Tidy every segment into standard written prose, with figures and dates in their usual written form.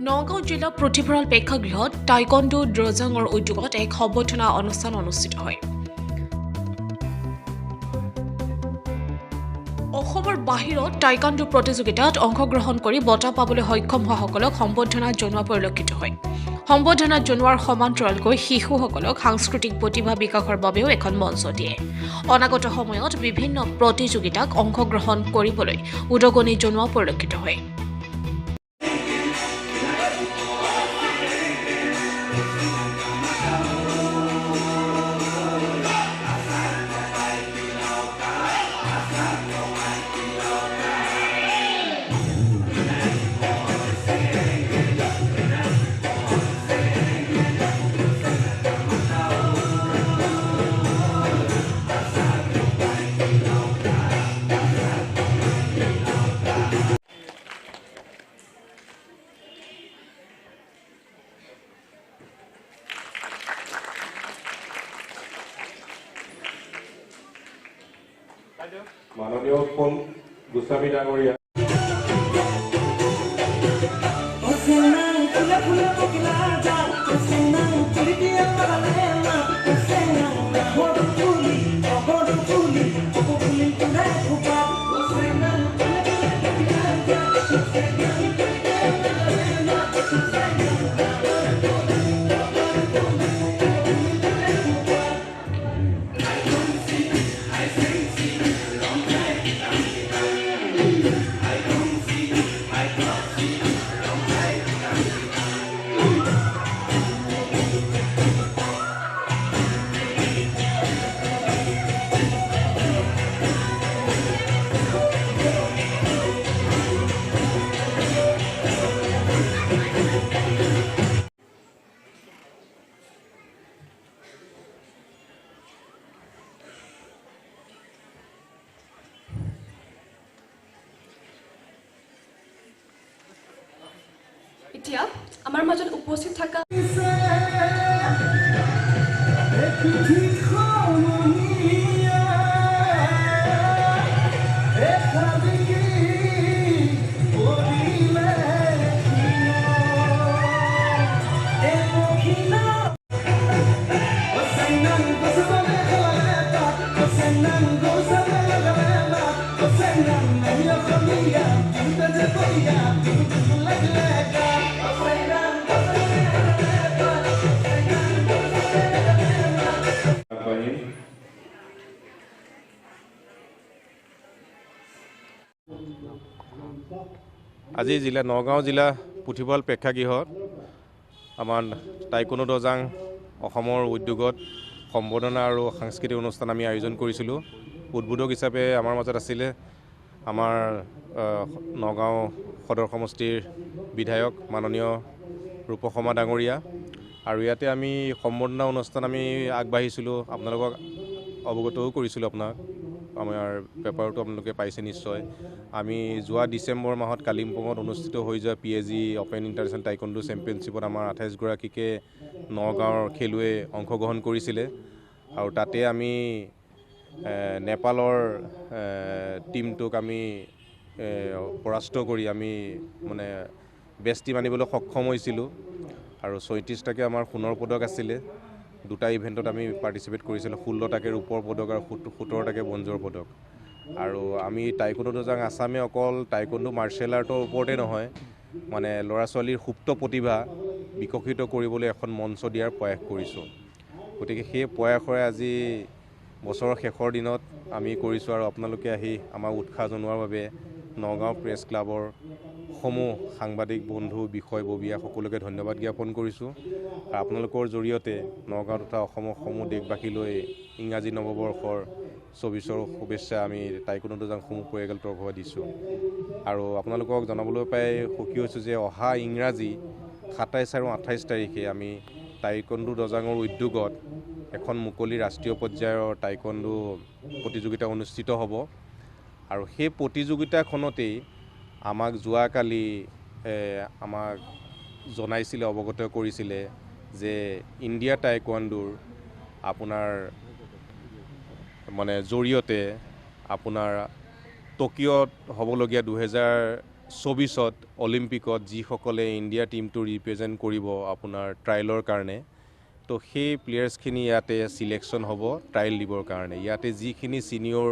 নগাঁও জিলা পুথিভঁৰাল প্ৰেক্ষাগৃহত টাইকোণ্ডো ড্ৰজাঙৰ উদ্যোগত এক সম্বৰ্ধনা অনুষ্ঠান অনুষ্ঠিত হয়। অসমৰ বাহিৰত টাইকোণ্ডো প্ৰতিযোগিতাত অংশগ্ৰহণ কৰি বঁটা পাবলৈ সক্ষম হোৱাসকলক সম্বৰ্ধনা জনোৱা পৰিলক্ষিত হয়। সম্বৰ্ধনা জনোৱাৰ সমান্তৰালকৈ শিশুসকলক সাংস্কৃতিক প্ৰতিভা বিকাশৰ বাবেও এখন মঞ্চ দিয়ে। অনাগত সময়ত বিভিন্ন প্ৰতিযোগিতাক অংশগ্ৰহণ কৰিবলৈ উদগনি জনোৱা পৰিলক্ষিত হয়। মাননীয় উৎপল গোস্বামী ডাঙৰীয়া এতিয়া আমাৰ মাজত উপস্থিত থকা আজি নগাঁও জিলা পুথিভঁৰাল প্ৰেক্ষাগৃহত আমাৰ টাইকোণ্ডো ড্ৰজাং অসমৰ উদ্যোগত সম্বৰ্ধনা আৰু সাংস্কৃতিক অনুষ্ঠান আমি আয়োজন কৰিছিলোঁ। উদ্বোধক হিচাপে আমাৰ মাজত আছিলে আমাৰ নগাঁও সদৰ সমষ্টিৰ বিধায়ক মাননীয় ৰূপশৰ্মা ডাঙৰীয়া, আৰু ইয়াতে আমি সম্বৰ্ধনা অনুষ্ঠান আমি আগবাঢ়িছিলোঁ, আপোনালোকক অৱগতও কৰিছিলোঁ। আপোনাক আমাৰ পেপাৰটো আপোনালোকে পাইছে নিশ্চয়। আমি যোৱা ডিচেম্বৰ মাহত কালিম্পঙত অনুষ্ঠিত হৈ যোৱা PAG অপেন ইণ্টাৰনেশ্যনেল টাইকোণ্ডো চেম্পিয়নশ্বিপত আমাৰ 28গৰাকীকে নগাঁৱৰ খেলুৱৈ অংশগ্ৰহণ কৰিছিলে, আৰু তাতে আমি নেপালৰ টীমটোক আমি পৰাস্ত কৰি আমি বেষ্ট টীম আনিবলৈ সক্ষম হৈছিলোঁ। আৰু 36টাকে আমাৰ সোণৰ পদক আছিলে। দুটা ইভেণ্টত আমি পাৰ্টিচিপেট কৰিছিলোঁ, 16টাকে ৰূপৰ পদক আৰু 17টাকে ব্ৰঞ্জৰ পদক। আৰু আমি টাইকোণ্ডো ড্ৰজাং আছামে অকল টাইকোণ্ডো মাৰ্চিয়েল আৰ্টৰ ওপৰতে নহয়, ল'ৰা ছোৱালীৰ সুপ্ত প্ৰতিভা বিকশিত কৰিবলৈ এখন মঞ্চ দিয়াৰ প্ৰয়াস কৰিছোঁ। গতিকে সেই প্ৰয়াসৰে আজি বছৰৰ শেষৰ দিনত আমি কৰিছোঁ, আৰু আপোনালোকে আহি আমাক উৎসাহ জনোৱাৰ বাবে নগাঁও প্ৰেছ ক্লাবৰ সমূহ সাংবাদিক বন্ধু বিষয়ববীয়া সকলোকে ধন্যবাদ জ্ঞাপন কৰিছোঁ। আৰু আপোনালোকৰ জৰিয়তে নগাঁও তথা অসমৰ সমূহ দেশবাসীলৈ ইংৰাজী নৱবৰ্ষৰ 24ৰ শুভেচ্ছা আমি টাইকোণ্ডো ড্ৰজাং সমূহ পৰিয়ালৰ তৰফৰ পৰা দিছোঁ। আৰু আপোনালোকক জনাবলৈ পাই সুখী হৈছোঁ যে অহা ইংৰাজী 27 আৰু 28 তাৰিখে আমি টাইকোণ্ডো ড্ৰজাঙৰ উদ্যোগত এখন মুকলি ৰাষ্ট্ৰীয় পৰ্যায়ৰ টাইকোণ্ডো প্ৰতিযোগিতা অনুষ্ঠিত হ'ব। আৰু সেই প্ৰতিযোগিতাখনতেই আমাক যোৱাকালি আমাক জনাইছিলে, অৱগত কৰিছিলে যে ইণ্ডিয়া টাইকোৱাণ্ডোৰ আপোনাৰ জৰিয়তে আপোনাৰ টকিঅ'ত হ'বলগীয়া 24ত অলিম্পিকত যিসকলে ইণ্ডিয়া টীমটো ৰিপ্ৰেজেণ্ট কৰিব আপোনাৰ ট্ৰায়েলৰ কাৰণে, তো সেই প্লেয়াৰ্ছখিনি ইয়াতে ছিলেকশ্যন হ'ব ট্ৰায়েল দিবৰ কাৰণে। ইয়াতে যিখিনি ছিনিয়ৰ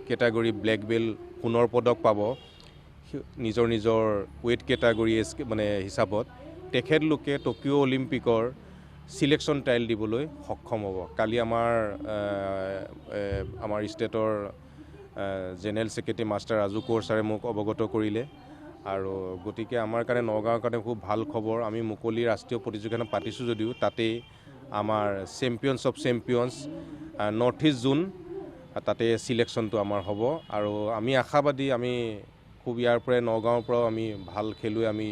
কেটাগৰী ব্লেক বেল্ট সোণৰ পদক পাব নিজৰ নিজৰ ৱেইট কেটাগৰী মানে হিচাপত, তেখেতলোকে টকিঅ' অলিম্পিকৰ ছিলেকশ্যন ট্ৰায়েল দিবলৈ সক্ষম হ'ব। কালি আমাৰ ষ্টেটৰ general secretary master Raju Konwar ছাৰে মোক অৱগত কৰিলে, আৰু গতিকে আমাৰ কাৰণে নগাঁৱৰ কাৰণে খুব ভাল খবৰ। আমি মুকলি ৰাষ্ট্ৰীয় প্ৰতিযোগিতা পাতিছোঁ যদিও তাতেই আমাৰ champions of champions north east zone তাতে ছিলেকশ্যনটো আমাৰ হ'ব, আৰু আমি আশাবাদী আমি খুব ইয়াৰ পৰাই নগাঁৱৰ পৰাও আমি ভাল খেলুৱৈ আমি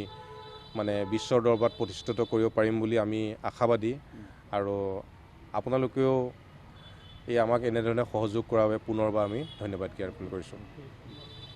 মানে বিশ্বৰ দৰবাৰত প্ৰতিষ্ঠিত কৰিব পাৰিম বুলি আমি আশাবাদী। আৰু আপোনালোকেও এই আমাক এনেধৰণে সহযোগ কৰাৰ বাবে পুনৰবাৰ আমি ধন্যবাদ জ্ঞাপন কৰিছোঁ।